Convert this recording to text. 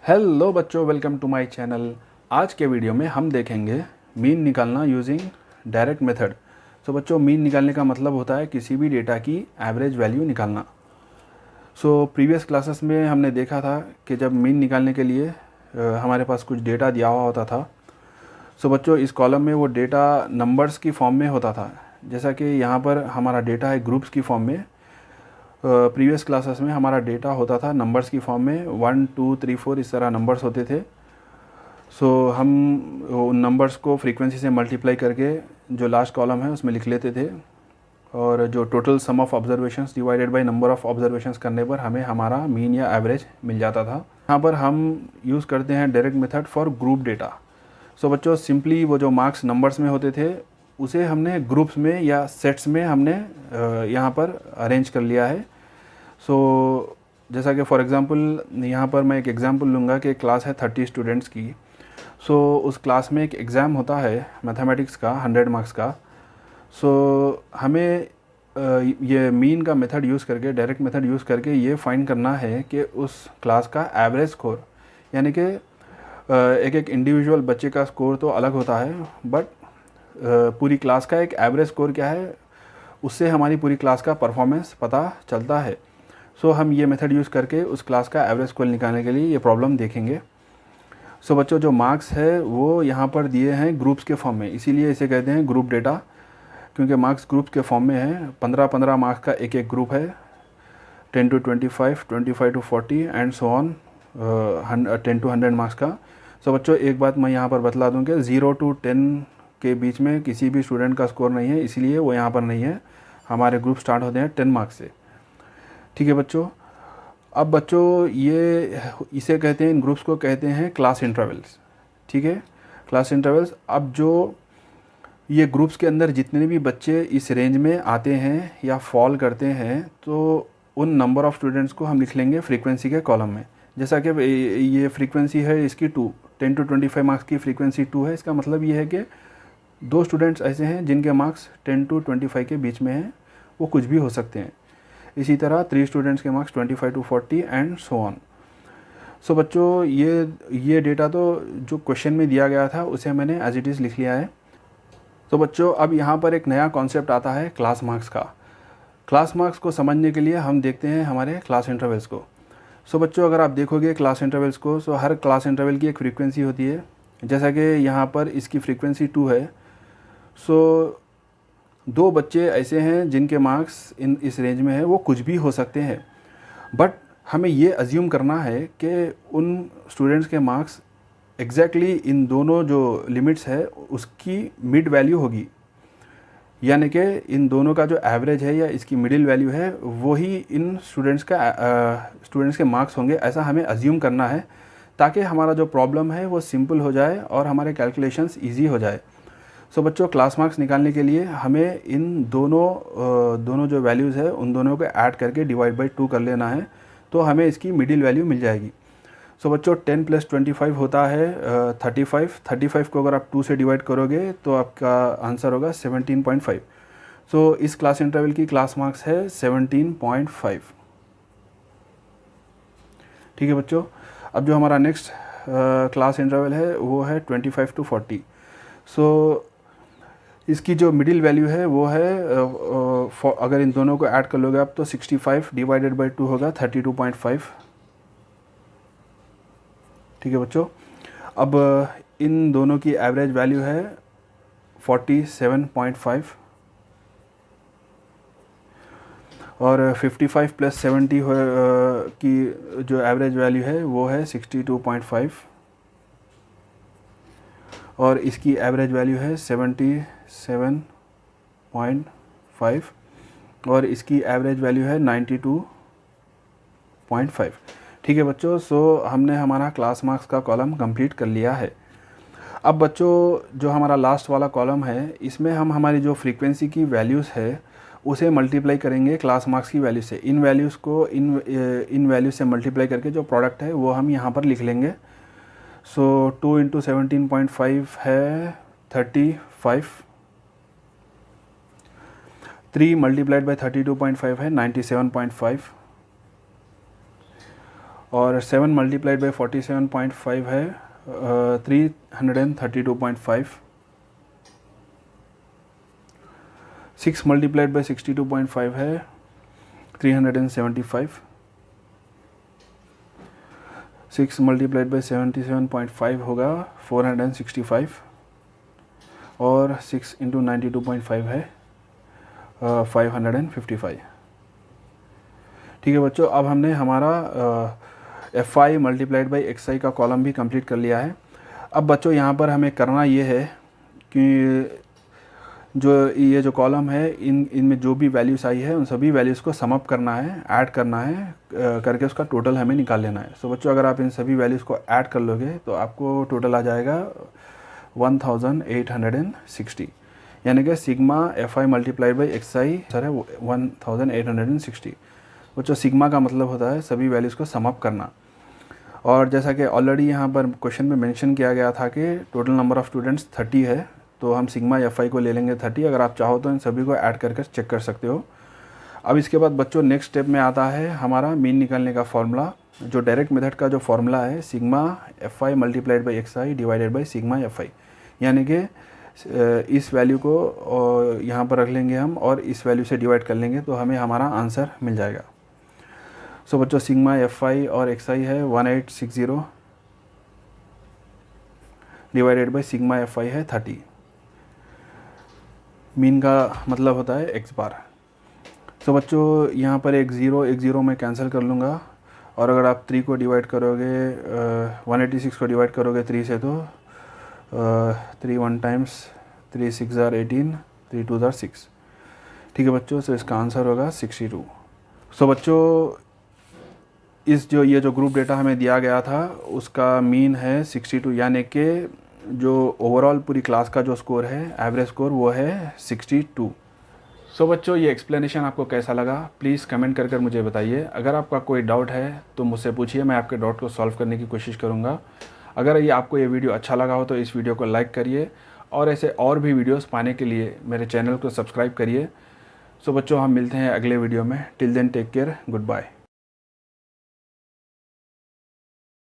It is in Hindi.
हेलो बच्चों, वेलकम टू माय चैनल। आज के वीडियो में हम देखेंगे मीन निकालना यूजिंग डायरेक्ट मेथड। सो बच्चों, मीन निकालने का मतलब होता है किसी भी डेटा की एवरेज वैल्यू निकालना। प्रीवियस क्लासेस में हमने देखा था कि जब मीन निकालने के लिए हमारे पास कुछ डेटा दिया हुआ होता था। बच्चों, इस कॉलम में वो डेटा नंबर्स की फॉर्म में होता था। जैसा कि यहाँ पर हमारा डेटा है ग्रुप्स की फॉर्म में। प्रीवियस क्लासेस में हमारा डेटा होता था नंबर्स की फॉर्म में, 1 2 3 4 इस तरह नंबर्स होते थे। हम उन नंबर्स को फ्रीक्वेंसी से मल्टीप्लाई करके जो लास्ट कॉलम है उसमें लिख लेते थे, और जो total sum of observations divided by number of observations करने पर हमें हमारा मीन या एवरेज मिल जाता था। यहाँ पर हम यूज़ करते हैं direct method for group data. बच्चों, सिंपली वो जो मार्क्स नंबर्स में होते थे उसे हमने ग्रुप्स में या सेट्स में हमने यहाँ पर अरेंज कर लिया है। जैसा कि फॉर एग्ज़ाम्पल यहाँ पर मैं एक एग्ज़ाम्पल लूँगा कि क्लास है 30 स्टूडेंट्स की। उस क्लास में एक एग्ज़ाम होता है मैथमेटिक्स का 100 मार्क्स का। हमें ये मीन का मेथड यूज़ करके, डायरेक्ट मेथड यूज़ करके ये फाइंड करना है कि उस क्लास का एवरेज स्कोर, यानी कि एक एक इंडिविजुअल बच्चे का स्कोर तो अलग होता है, बट पूरी क्लास का एक एवरेज स्कोर क्या है, उससे हमारी पूरी क्लास का परफॉर्मेंस पता चलता है। हम ये मेथड यूज़ करके उस क्लास का एवरेज स्कोर निकालने के लिए ये प्रॉब्लम देखेंगे। बच्चों, जो मार्क्स है वो यहाँ पर दिए हैं ग्रुप्स के फॉर्म में, इसीलिए इसे कहते हैं ग्रुप डेटा, क्योंकि मार्क्स ग्रुप के फॉर्म में है। 15-15 मार्क्स का एक एक ग्रुप है, 10 to 25, 25 to 40 and so on, 10 to 100 marks का। बच्चों, एक बात मैं यहाँ पर बतला दूँ कि 0 to 10 के बीच में किसी भी स्टूडेंट का स्कोर नहीं है, इसीलिए वो यहाँ पर नहीं है। हमारे ग्रुप स्टार्ट होते हैं 10 मार्क्स से। ठीक है बच्चों। अब बच्चों, ये इसे कहते हैं, इन ग्रुप्स को कहते हैं क्लास इंटरवल्स। ठीक है, क्लास इंटरवल्स। अब जो ये ग्रुप्स के अंदर जितने भी बच्चे इस रेंज में आते हैं या फॉल करते हैं, तो उन नंबर ऑफ़ स्टूडेंट्स को हम लिख लेंगे फ्रीक्वेंसी के कॉलम में। जैसा कि ये फ्रीक्वेंसी है इसकी 2, 10 to 25 मार्क्स की फ्रीक्वेंसी 2 है। इसका मतलब ये है कि 2 स्टूडेंट्स ऐसे हैं जिनके मार्क्स 10 to 25 के बीच में हैं, वो कुछ भी हो सकते हैं। इसी तरह 3 स्टूडेंट्स के marks 25 to 40 and so on. बच्चों, ये डेटा तो जो क्वेश्चन में दिया गया था उसे मैंने एज इट इज़ लिख लिया है। बच्चों, अब यहाँ पर एक नया कॉन्सेप्ट आता है क्लास मार्क्स का। क्लास मार्क्स को समझने के लिए हम देखते हैं हमारे क्लास इंटरवल्स को। बच्चों, अगर आप देखोगे क्लास इंटरवल्स को, हर क्लास इंटरवल की एक फ्रीक्वेंसी होती है। जैसा कि यहाँ पर इसकी फ्रीक्वेंसी 2 है। 2 बच्चे ऐसे हैं जिनके मार्क्स इस रेंज में है, वो कुछ भी हो सकते हैं, बट हमें ये अज्यूम करना है कि उन स्टूडेंट्स के मार्क्स एग्जैक्टली इन दोनों जो लिमिट्स है उसकी मिड वैल्यू होगी, यानी कि इन दोनों का जो एवरेज है या इसकी मिडिल वैल्यू है वही इन स्टूडेंट्स के मार्क्स होंगे, ऐसा हमें अज्यूम करना है, ताकि हमारा जो प्रॉब्लम है वो सिंपल हो जाए और हमारे कैलकुलेशंस ईजी हो जाए। बच्चों, क्लास मार्क्स निकालने के लिए हमें इन दोनों जो वैल्यूज़ है उन दोनों को ऐड करके डिवाइड बाई 2 कर लेना है, तो हमें इसकी मिडिल वैल्यू मिल जाएगी। बच्चों, 10 + 25 होता है 35। 35 को अगर आप 2 से डिवाइड करोगे तो आपका आंसर होगा 17.5। इस क्लास इंटरवल की क्लास मार्क्स है 17.5। ठीक है बच्चों। अब जो हमारा नेक्स्ट क्लास इंटरवल है वो है 25 to 40। इसकी जो मिडिल वैल्यू है वो है अगर इन दोनों को ऐड कर लोगे आप तो 65 डिवाइडेड बाई 2 होगा 32.5। ठीक है बच्चों। अब इन दोनों की एवरेज वैल्यू है 47.5, और 55 + 70 की जो एवरेज वैल्यू है वो है 62.5, और इसकी एवरेज वैल्यू है 77.5, और इसकी एवरेज वैल्यू है 92.5। ठीक है बच्चों। हमने हमारा क्लास मार्क्स का कॉलम कंप्लीट कर लिया है। अब बच्चों, जो हमारा लास्ट वाला कॉलम है इसमें हम हमारी जो फ्रीक्वेंसी की वैल्यूज़ है उसे मल्टीप्लाई करेंगे क्लास मार्क्स की वैल्यू से। इन वैल्यूज़ को इन वैल्यू से मल्टीप्लाई करके जो प्रोडक्ट है वो हम यहाँ पर लिख लेंगे। 2 × 17.5 है 35, 3 × 32.5 है 97.5, और 7 मल्टीप्लाइड बाई 47.5 है 332.5। 6 मल्टीप्लाइड बाई 62.5 है 375। 6 मल्टीप्लाइड बाई 77.5 होगा 465। और 6 इंटू 92.5 है 555। ठीक है बच्चों, अब हमने हमारा F I multiplied by X I का कॉलम भी कंप्लीट कर लिया है। अब बच्चों यहाँ पर हमें करना ये है कि ये जो कॉलम है इनमें जो भी वैल्यूज़ आई है उन सभी वैल्यूज़ को सम अप करना है, ऐड करना है, करके उसका टोटल हमें निकाल लेना है। सो बच्चों, अगर आप इन सभी वैल्यूज़ को ऐड कर लोगे तो आपको टोटल आ जाएगा 1860, यानी कि sigma F I multiplied by X I sir है 1860। बच्चों सिग्मा का मतलब होता है सभी वैल्यूज़ को सम अप करना। और जैसा कि ऑलरेडी यहाँ पर क्वेश्चन में मेंशन किया गया था कि टोटल नंबर ऑफ़ स्टूडेंट्स 30 है, तो हम सिग्मा एफ आई को ले लेंगे 30। अगर आप चाहो तो इन सभी को ऐड करके चेक कर सकते हो। अब इसके बाद बच्चों नेक्स्ट स्टेप में आता है हमारा मीन निकालने का फॉर्मूला। जो डायरेक्ट मेथड का जो फॉर्मूला है sigma F I multiplied by X I divided by sigma F I, यानी कि इस वैल्यू को यहाँ पर रख लेंगे हम और इस वैल्यू से डिवाइड कर लेंगे तो हमें हमारा आंसर मिल जाएगा। सो बच्चों सिग्मा एफ आई और एक्स आई है 1860 divided by sigma F I है 30। मीन का मतलब होता है एक्स बार। सो बच्चों यहाँ पर एक ज़ीरो मैं कैंसिल कर लूँगा, और अगर आप 3 को डिवाइड करोगे 186 को डिवाइड करोगे 3 से तो 3 1 टाइम्स 3 6 are 18, 3 2 are 6। ठीक है बच्चों, सो इसका आंसर होगा 62। सो बच्चों ये जो ग्रुप डेटा हमें दिया गया था उसका मीन है 62, यानी कि जो ओवरऑल पूरी क्लास का जो स्कोर है एवरेज स्कोर वो है 62। सो बच्चों ये एक्सप्लेनेशन आपको कैसा लगा प्लीज़ कमेंट कर मुझे बताइए। अगर आपका कोई डाउट है तो मुझसे पूछिए, मैं आपके डाउट को सॉल्व करने की कोशिश करूँगा। अगर आपको ये वीडियो अच्छा लगा हो तो इस वीडियो को लाइक करिए, और ऐसे और भी वीडियोस पाने के लिए मेरे चैनल को सब्सक्राइब करिए। सो बच्चों हम मिलते हैं अगले वीडियो में। Till then take care, good bye.